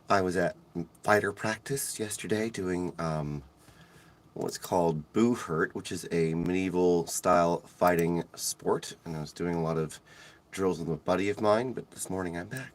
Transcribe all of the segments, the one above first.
I was at fighter practice yesterday doing what's called Boo Hurt, which is a medieval style fighting sport. And I was doing a lot of drills with a buddy of mine, but this morning I'm back.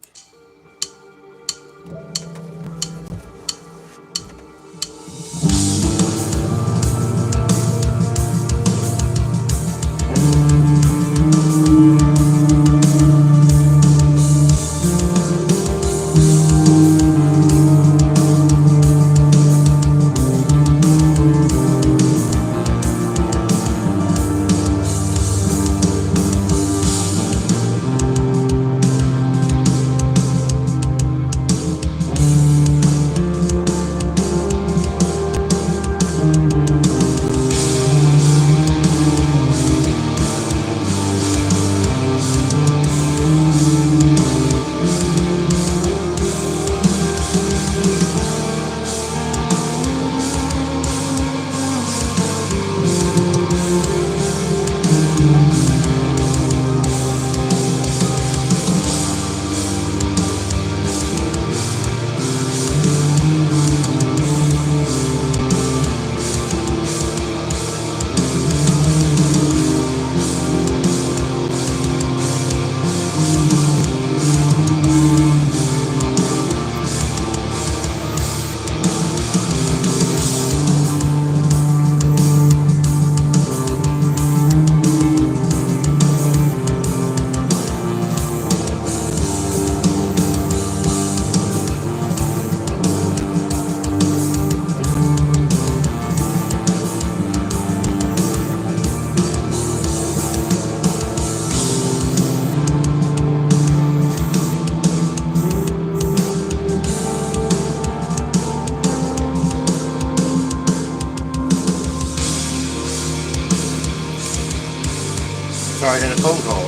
Sorry, I had a phone call.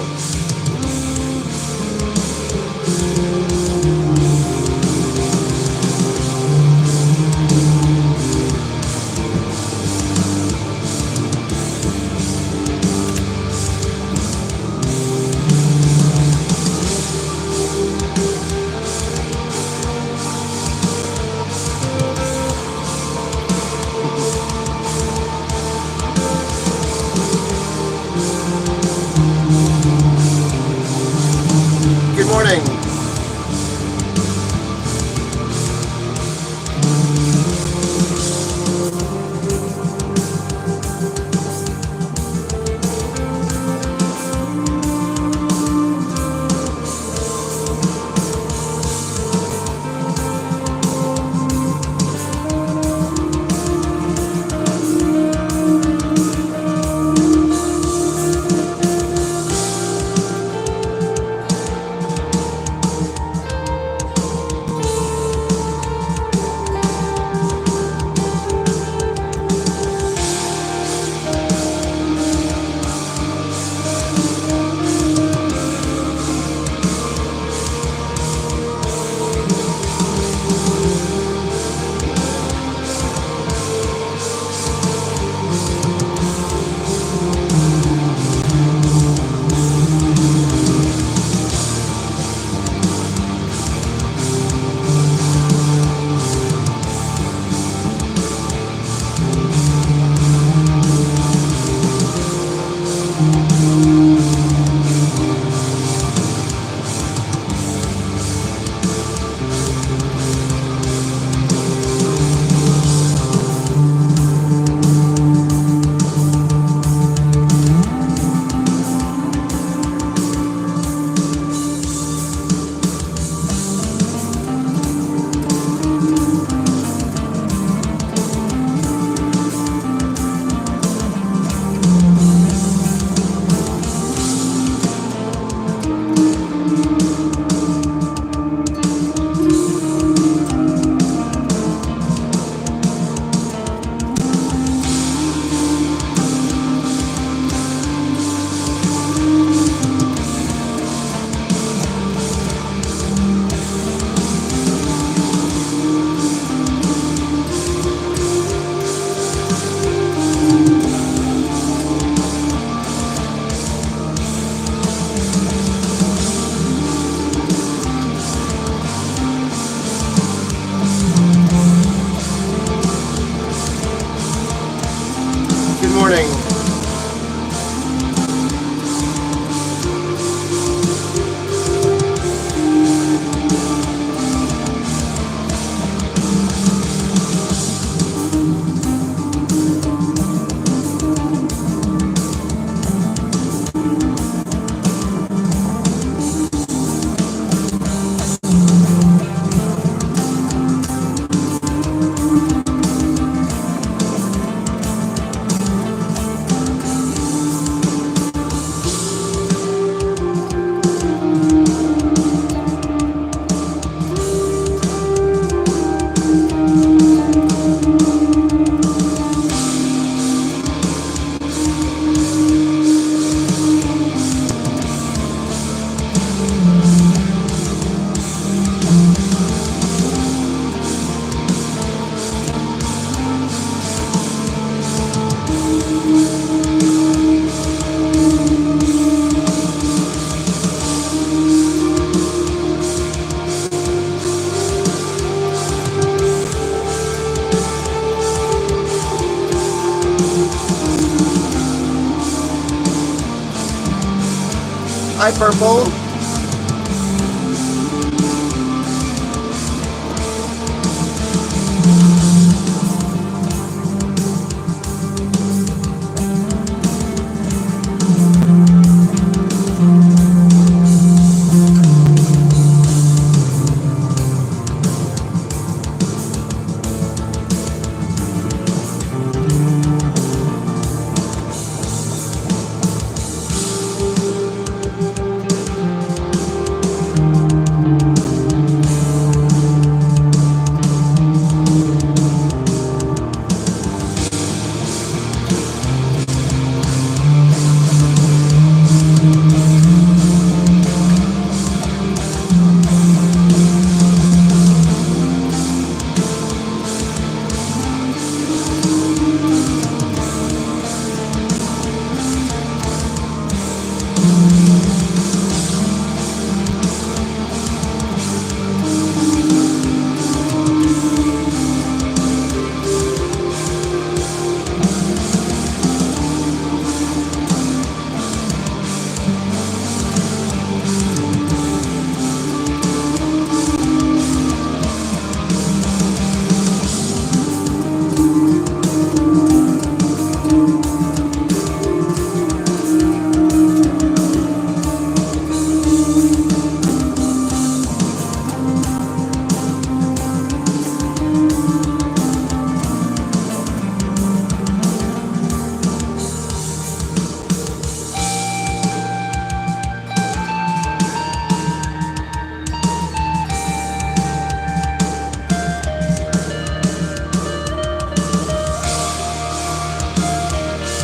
Hi, Purple.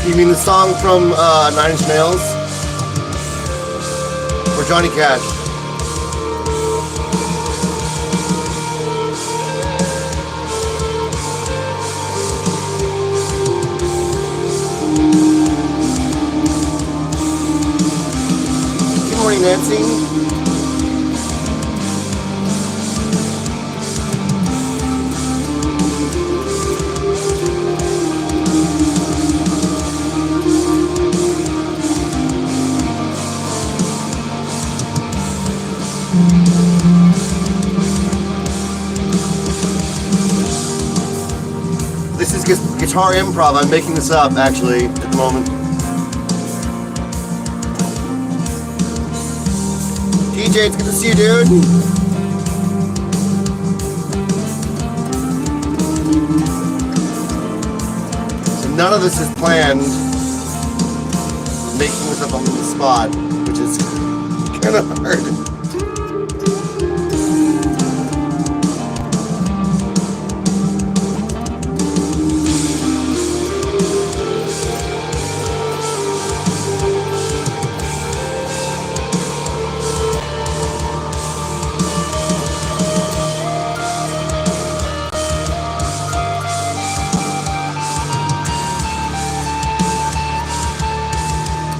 You mean the song from Nine Inch Nails? Or Johnny Cash? Good morning, Nancy. This is guitar improv. I'm making this up, actually, at the moment. DJ, it's good to see you, dude. So none of this is planned. Making this up on the spot, which is kind of hard.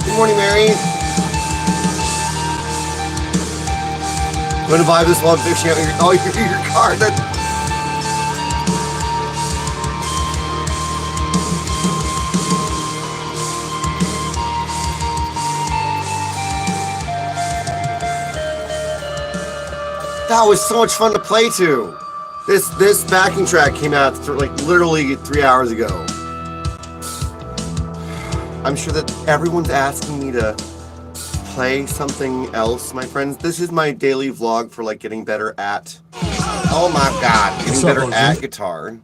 Good morning, Mary. I'm gonna vibe this while I'm fishing out your car. That was so much fun to play to. This backing track came out like literally 3 hours ago. I'm sure that everyone's asking me to play something else, my friends. This is my daily vlog for like getting better at, oh my god, getting better at guitar.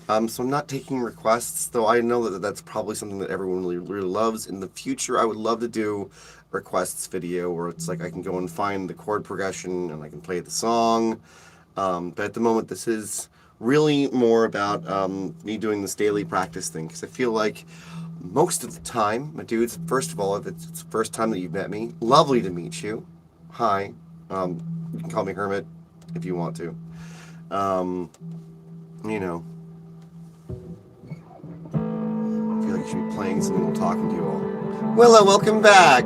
So I'm not taking requests, though I know that that's probably something that everyone really loves. In the future, I would love to do a requests video where it's like I can go and find the chord progression and I can play the song. But at the moment, this is really more about me doing this daily practice thing, because I feel like most of the time, my dudes, first of all, if it's the first time that you've met me, lovely to meet you. Hi. You can call me Hermit if you want to. You know, I feel like you should be playing something while talking to you all. Willow, welcome back.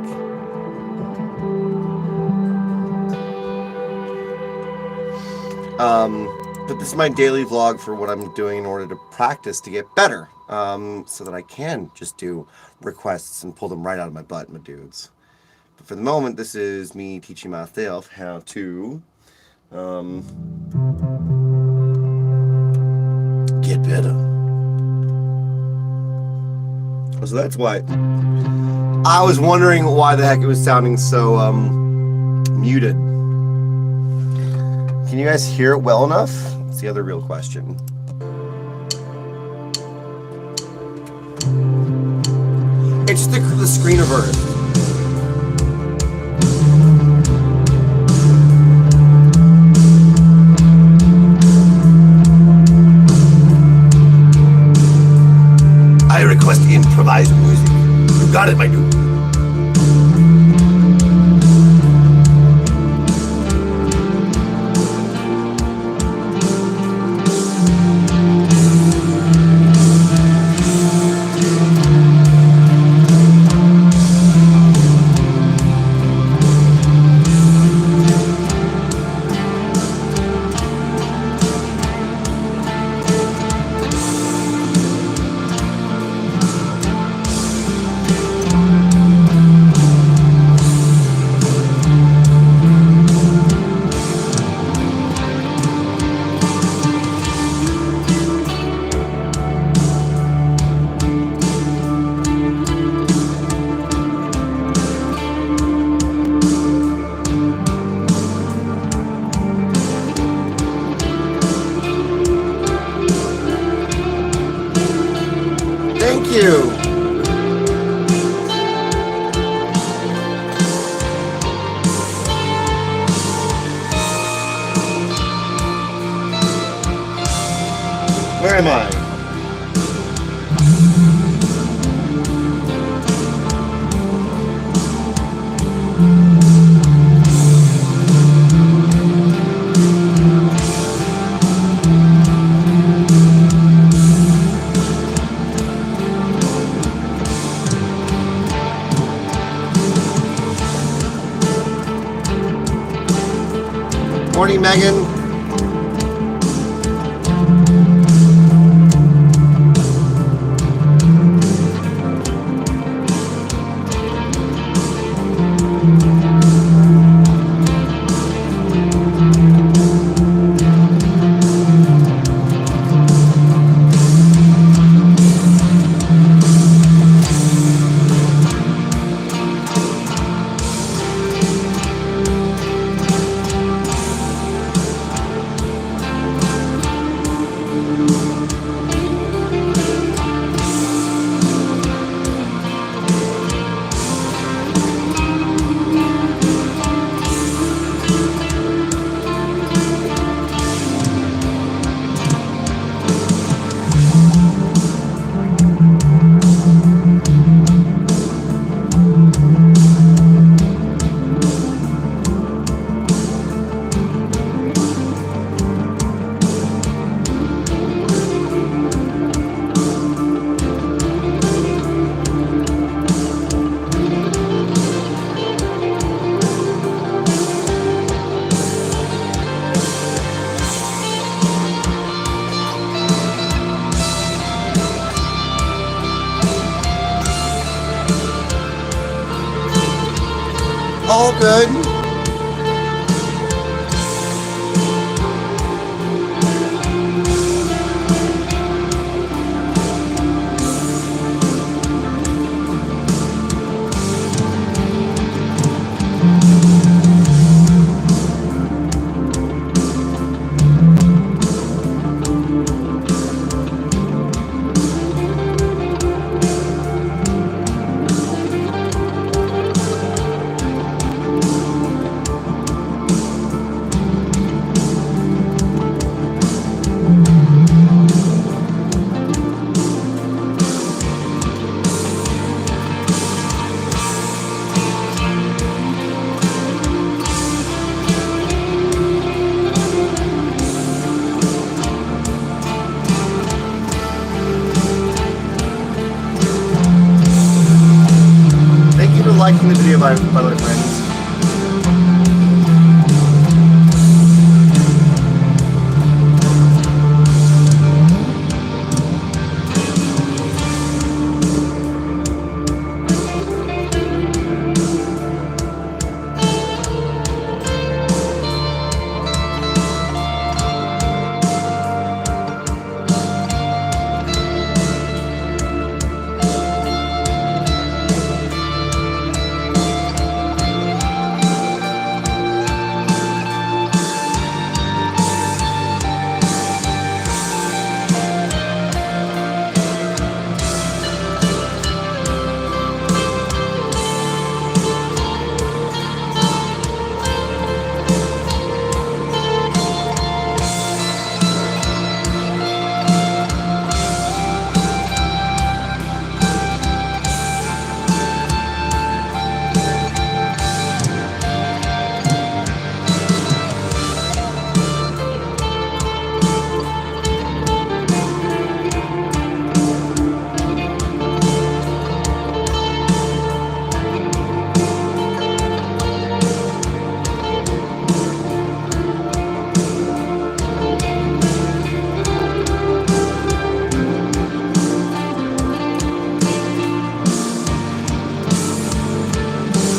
But this is my daily vlog for what I'm doing in order to practice to get better, so that I can just do requests and pull them right out of my butt, my dudes. But for the moment, this is me teaching myself how to get better. So that's why I was wondering why the heck it was sounding so muted. Can you guys hear it well enough? That's the other real question. It's the screen of Earth. I request improvised music. You got it, my dude. Thank you. Where am I? Morning, Megan. All good. Liking the video, by the way, friends.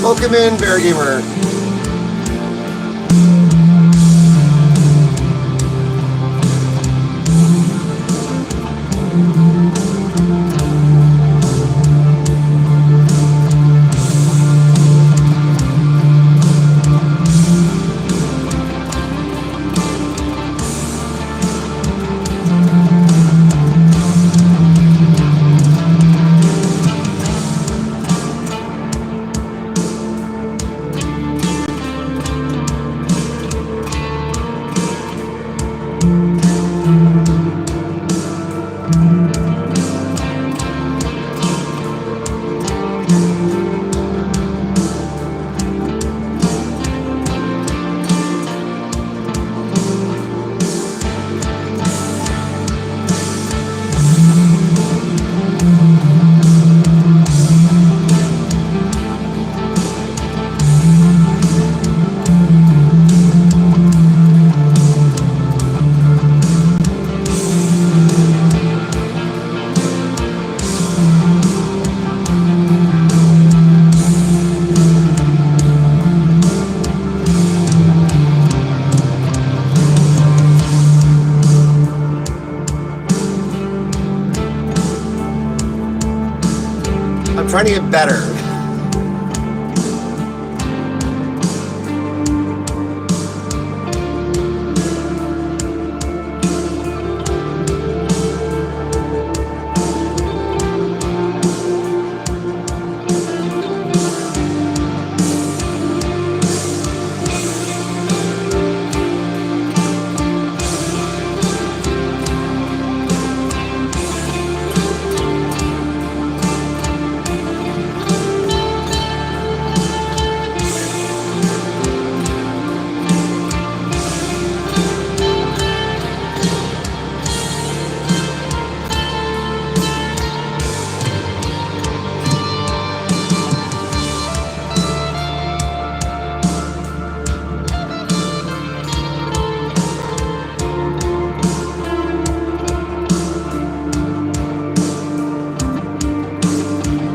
Welcome in, Bear Gamer. I'm trying to get better.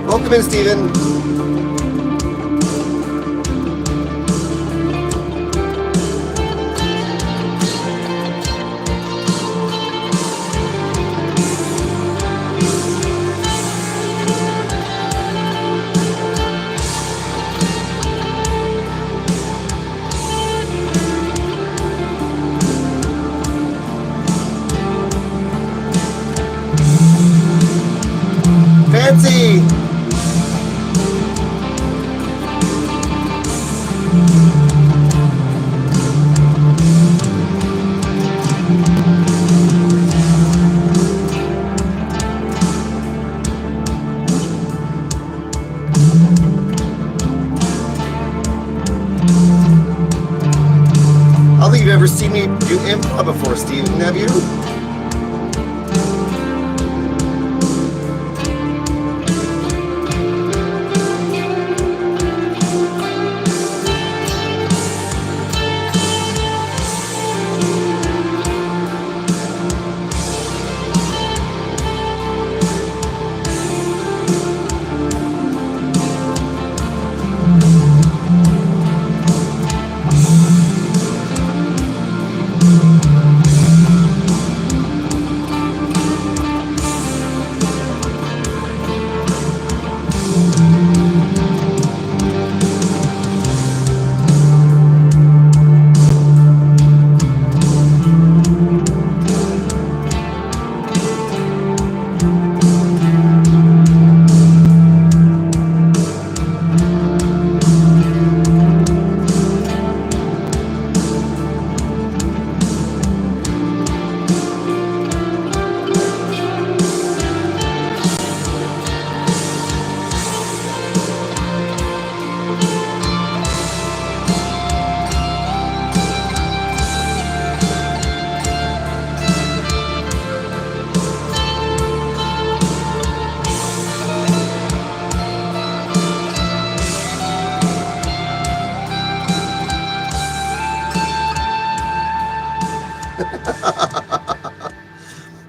Welcome in, Steven. Fancy! I don't think you've ever seen me do improv before, Steven, have you?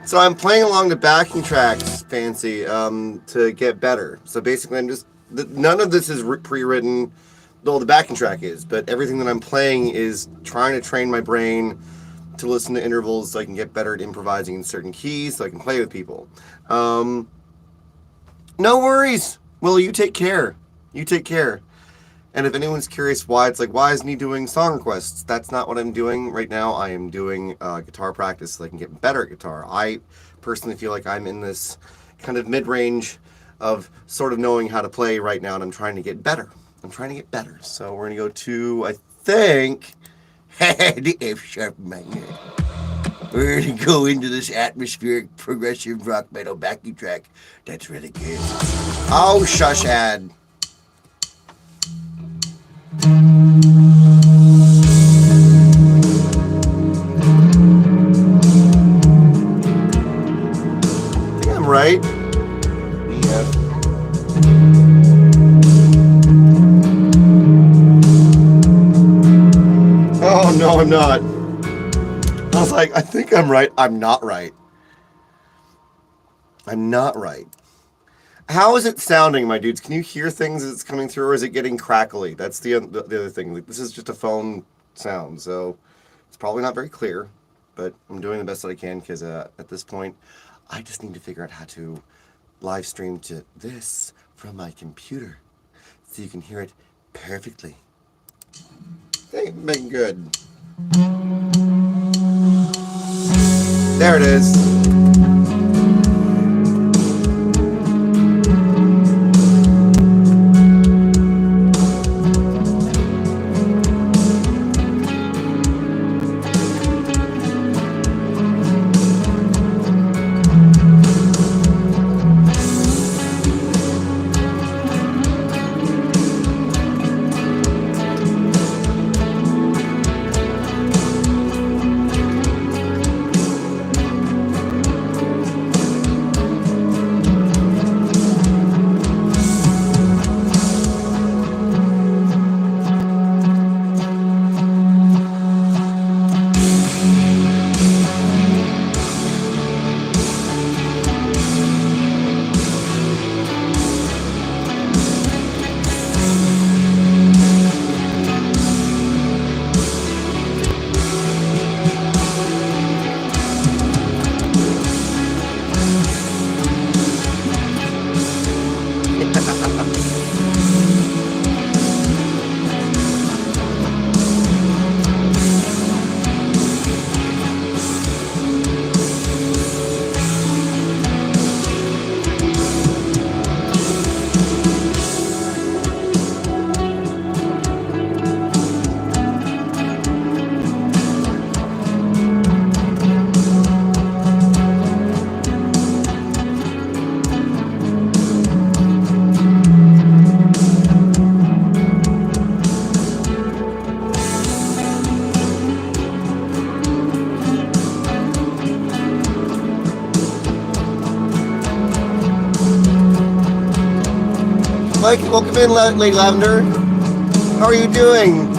So I'm playing along the backing tracks, Fancy, to get better. So basically, I'm just none of this is pre-written. Well, the backing track is, but everything that I'm playing is trying to train my brain to listen to intervals so I can get better at improvising in certain keys so I can play with people. No worries. Will, you take care. You take care. And if anyone's curious why it's like, why isn't he doing song requests? That's not what I'm doing right now. I am doing guitar practice so I can get better at guitar. I personally feel like I'm in this kind of mid-range of sort of knowing how to play right now, and I'm trying to get better. I'm trying to get better. So we're going to go to, I think, the F sharp minor. We're going to go into this atmospheric progressive rock metal backing track. That's really good. Oh, shush, ad. I think I'm right. Yeah. Oh, no, I'm not. I was like, I think I'm right. I'm not right. I'm not right. How is it sounding, my dudes? Can you hear things as it's coming through, or is it getting crackly? That's the other thing. Like, this is just a phone sound, so it's probably not very clear, but I'm doing the best that I can because at this point, I just need to figure out how to live stream to this from my computer so you can hear it perfectly. Hey, been good. There it is. Mike, welcome in, Lady Lavender. How are you doing?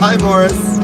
Hi, Morris.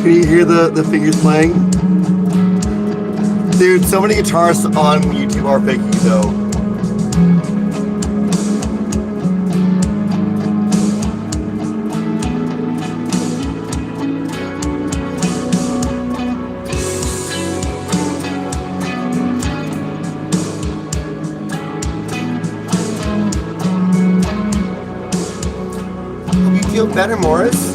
Can you hear the fingers playing? Dude, so many guitarists on YouTube are faking though. Hope you feel better, Morris.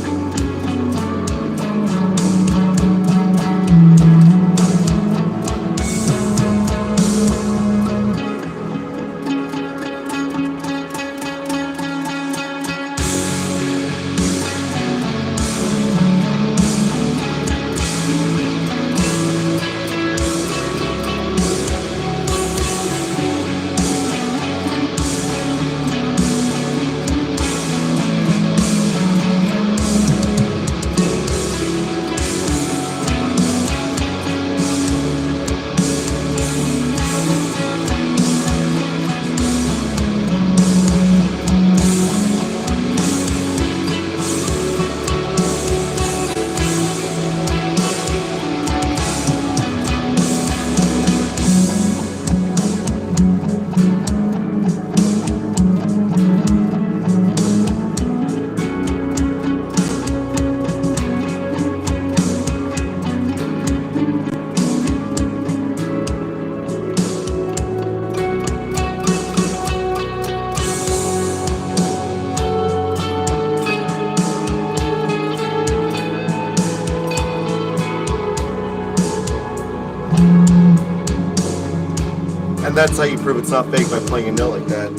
And that's how you prove it's not fake, by playing a note like that.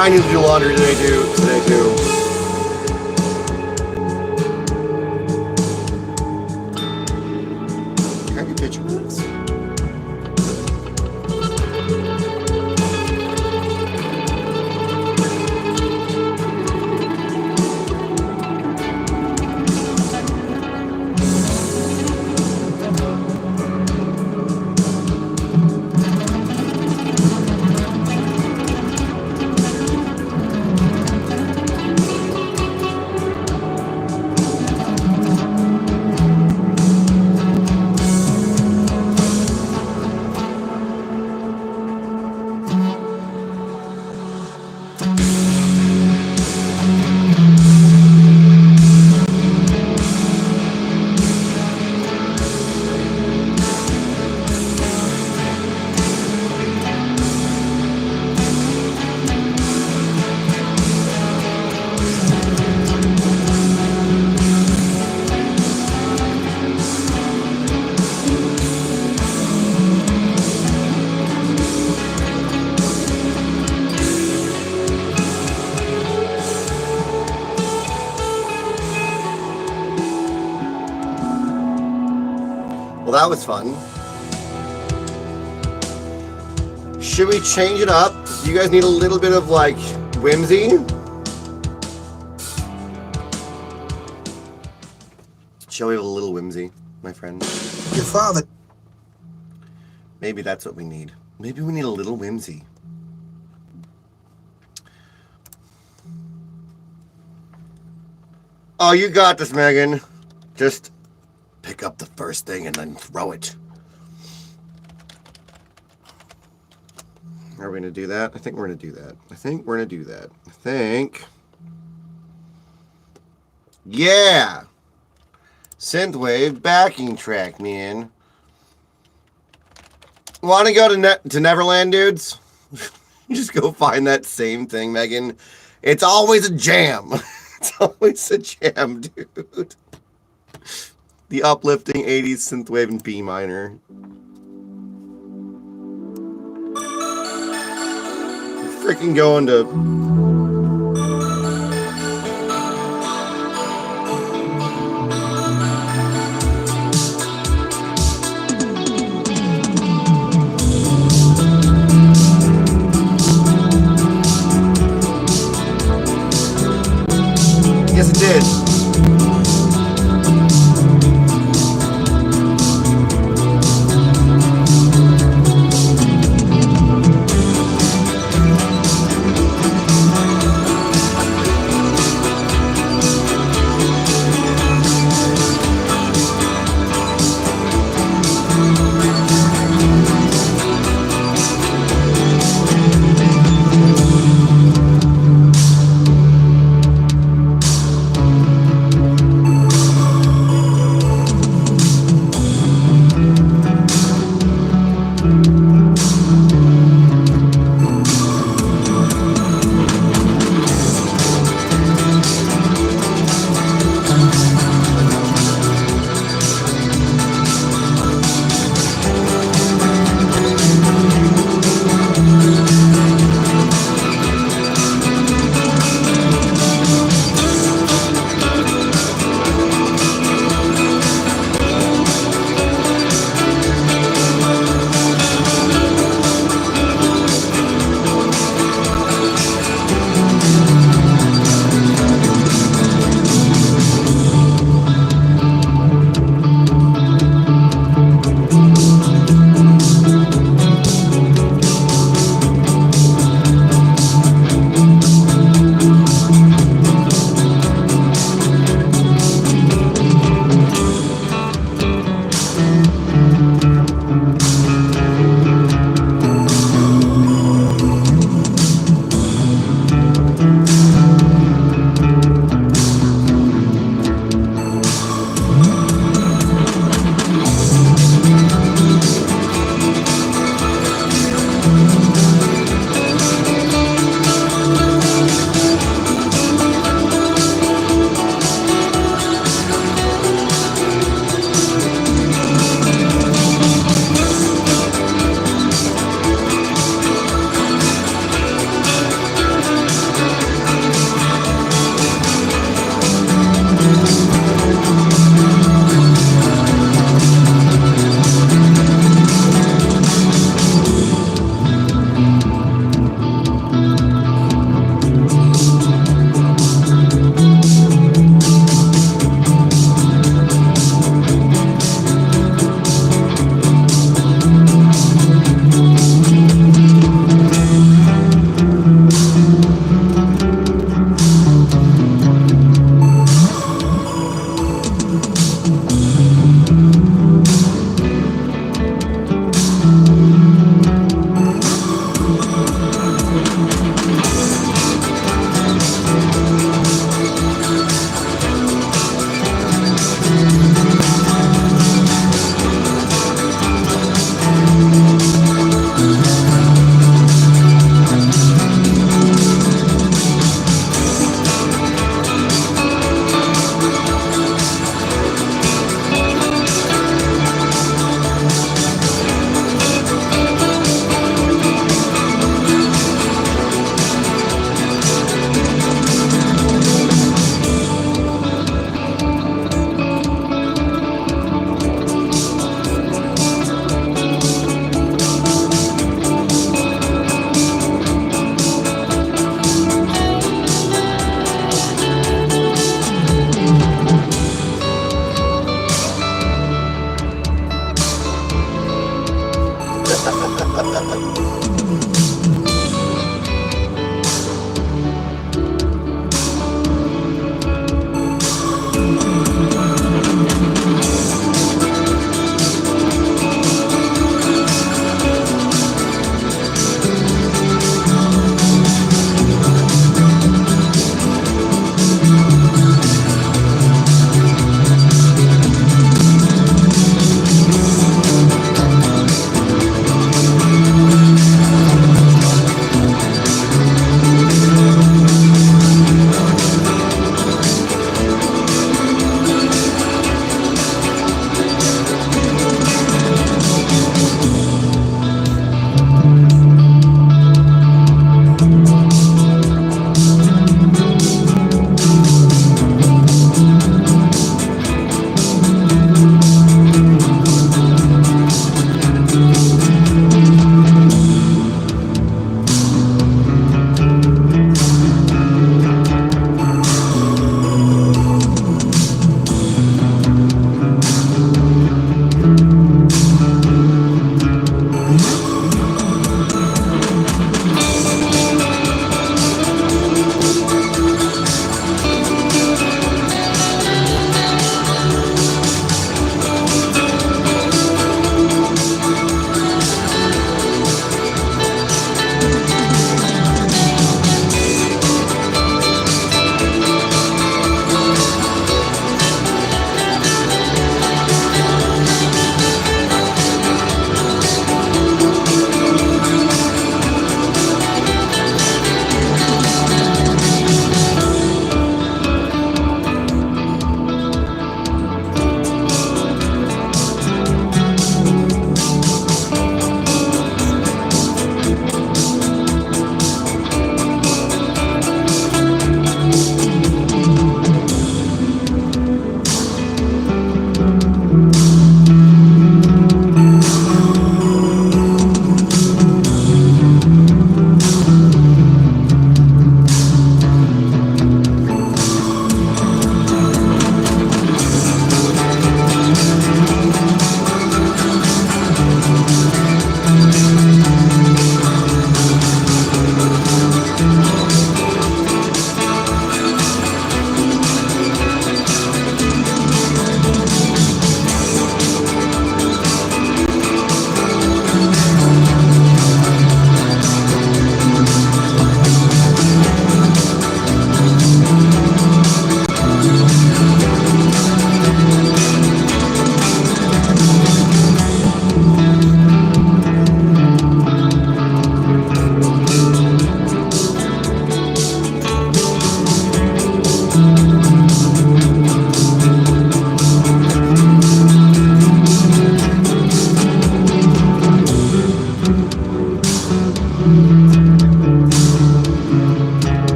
I need to do laundry today too. Can I get a picture of this? that was fun. Should we change it up? Do you guys need a little bit of like whimsy? Shall we have a little whimsy, my friend? Your father. Maybe that's what we need. Maybe we need a little whimsy. Oh, you got this, Megan. Just pick up the first thing and then throw it. Are we going to do that? I think we're going to do that. I think. Yeah. Synthwave backing track, man. Want to go to Neverland, dudes? Just go find that same thing, Megan. It's always a jam. It's always a jam, dude. The uplifting 80s synthwave in B minor. Freaking going to... Yes, it did.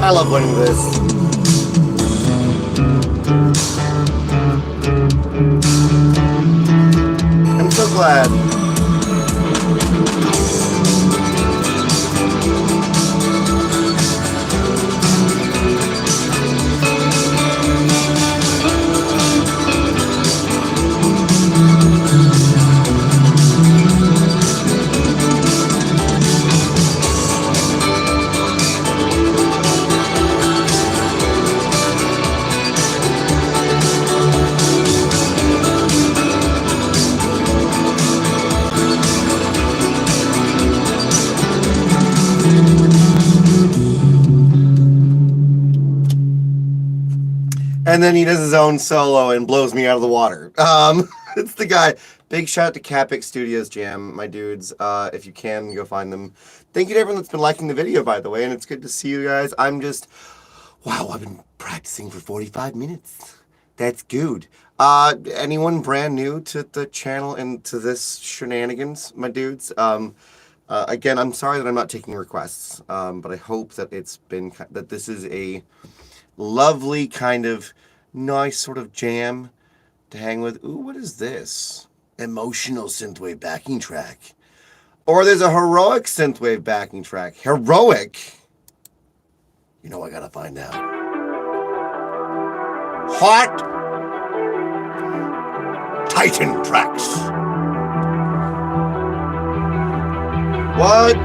I love winning this. I'm so glad. And then he does his own solo and blows me out of the water. It's the guy. Big shout out to Capic Studios Jam, my dudes. If you can, go find them. Thank you to everyone that's been liking the video, by the way, and it's good to see you guys. I've been practicing for 45 minutes. That's good. Anyone brand new to the channel and to this shenanigans, my dudes? Again, I'm sorry that I'm not taking requests, but I hope that that this is a lovely kind of nice sort of jam to hang with. Ooh, what is this? Emotional synthwave backing track. Or there's a heroic synthwave backing track. Heroic? You know I gotta find out. Hot Titan tracks. What?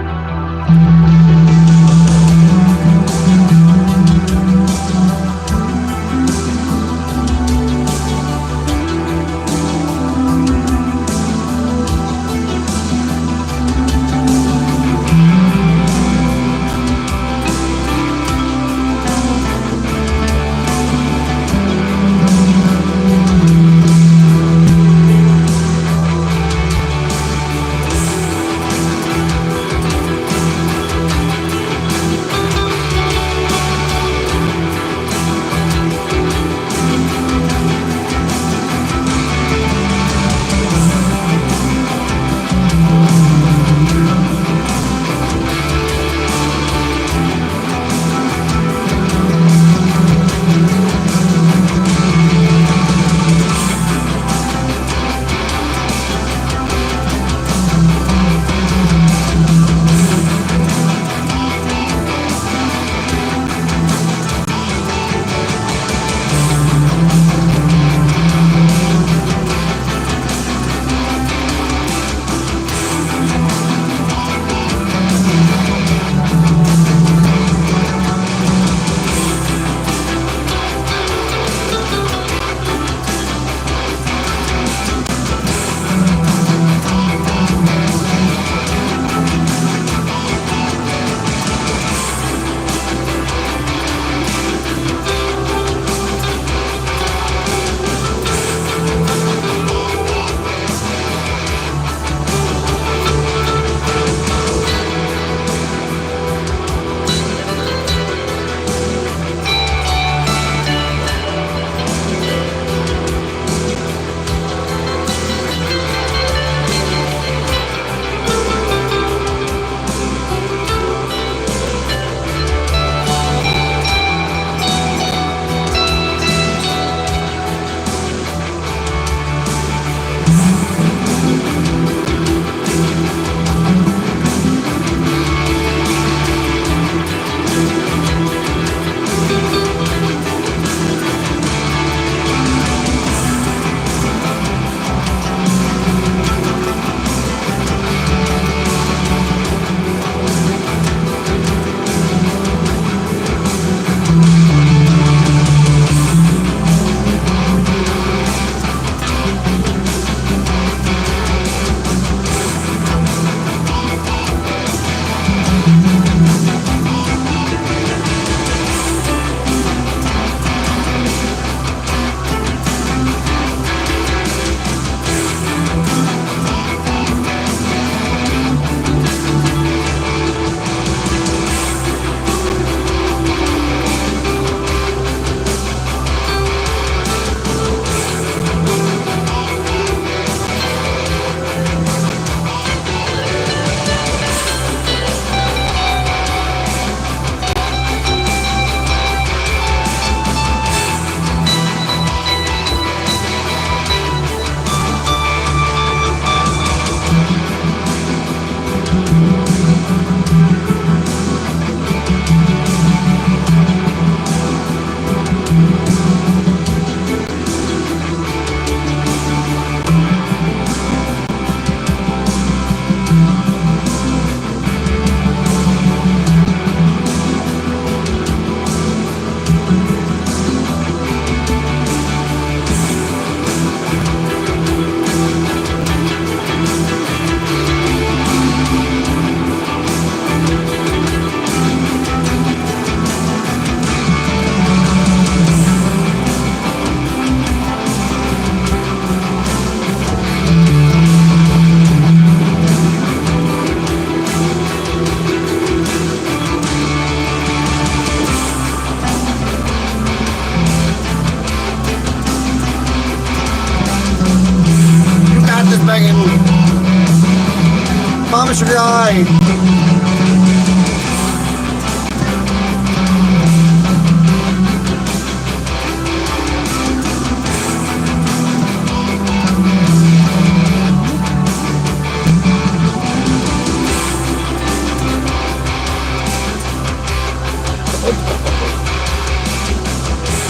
Publisher Guide!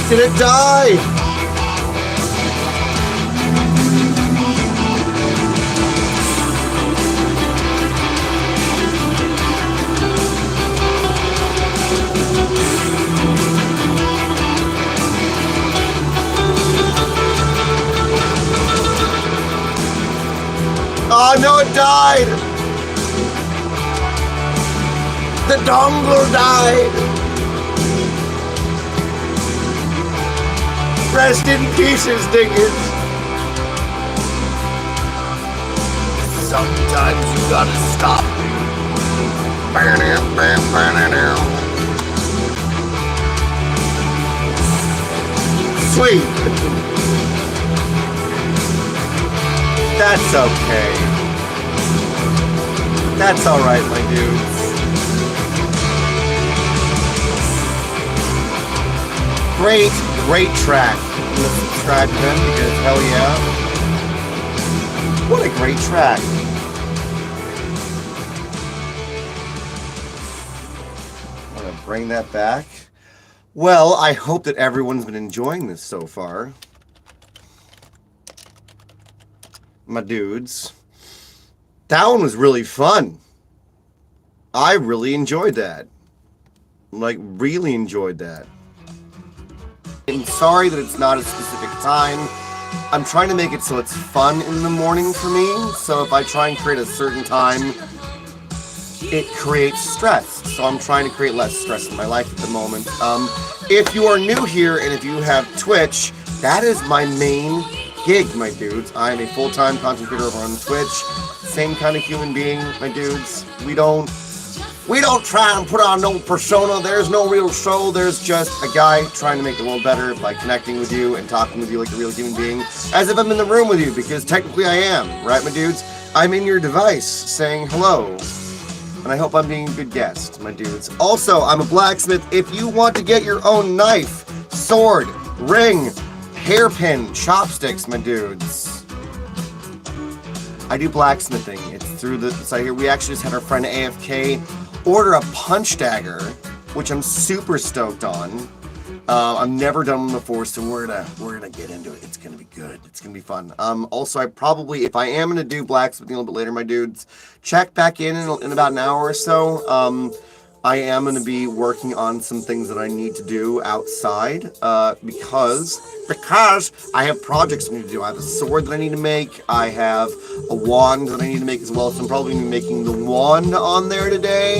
Did it die? Oh no, it died! The dongle died! Rest in pieces, diggers! Sometimes you gotta stop. Sweet! That's okay. That's alright, my dudes. Great track. I'm gonna subscribe to them because hell yeah. What a great track. I'm gonna bring that back. Well, I hope that everyone's been enjoying this so far. My dudes. That one was really fun. I really enjoyed that. Like, really enjoyed that. I'm sorry that it's not a specific time. I'm trying to make it so it's fun in the morning for me. So if I try and create a certain time, it creates stress. So I'm trying to create less stress in my life at the moment. If you are new here and if you have Twitch, that is my main gig, my dudes. I'm a full-time content creator over on Twitch. Same kind of human being, my dudes. We don't try and put on no persona. There's no real show. There's just a guy trying to make the world better by connecting with you and talking with you like a real human being, as if I'm in the room with you, because technically I am, right, my dudes? I'm in your device saying hello, and I hope I'm being a good guest, my dudes. Also, I'm a blacksmith. If you want to get your own knife, sword, ring, hairpin, chopsticks, my dudes, I do blacksmithing. It's through the site here. We actually just had our friend AFK order a punch dagger, which I'm super stoked on. I've never done one before, so we're gonna get into it. It's gonna be good. It's gonna be fun. Also, if I am gonna do blacksmithing a little bit later, my dudes, check back in about an hour or so. I am going to be working on some things that I need to do outside because I have projects I need to do. I have a sword that I need to make. I have a wand that I need to make as well. So I'm probably going to be making the wand on there today.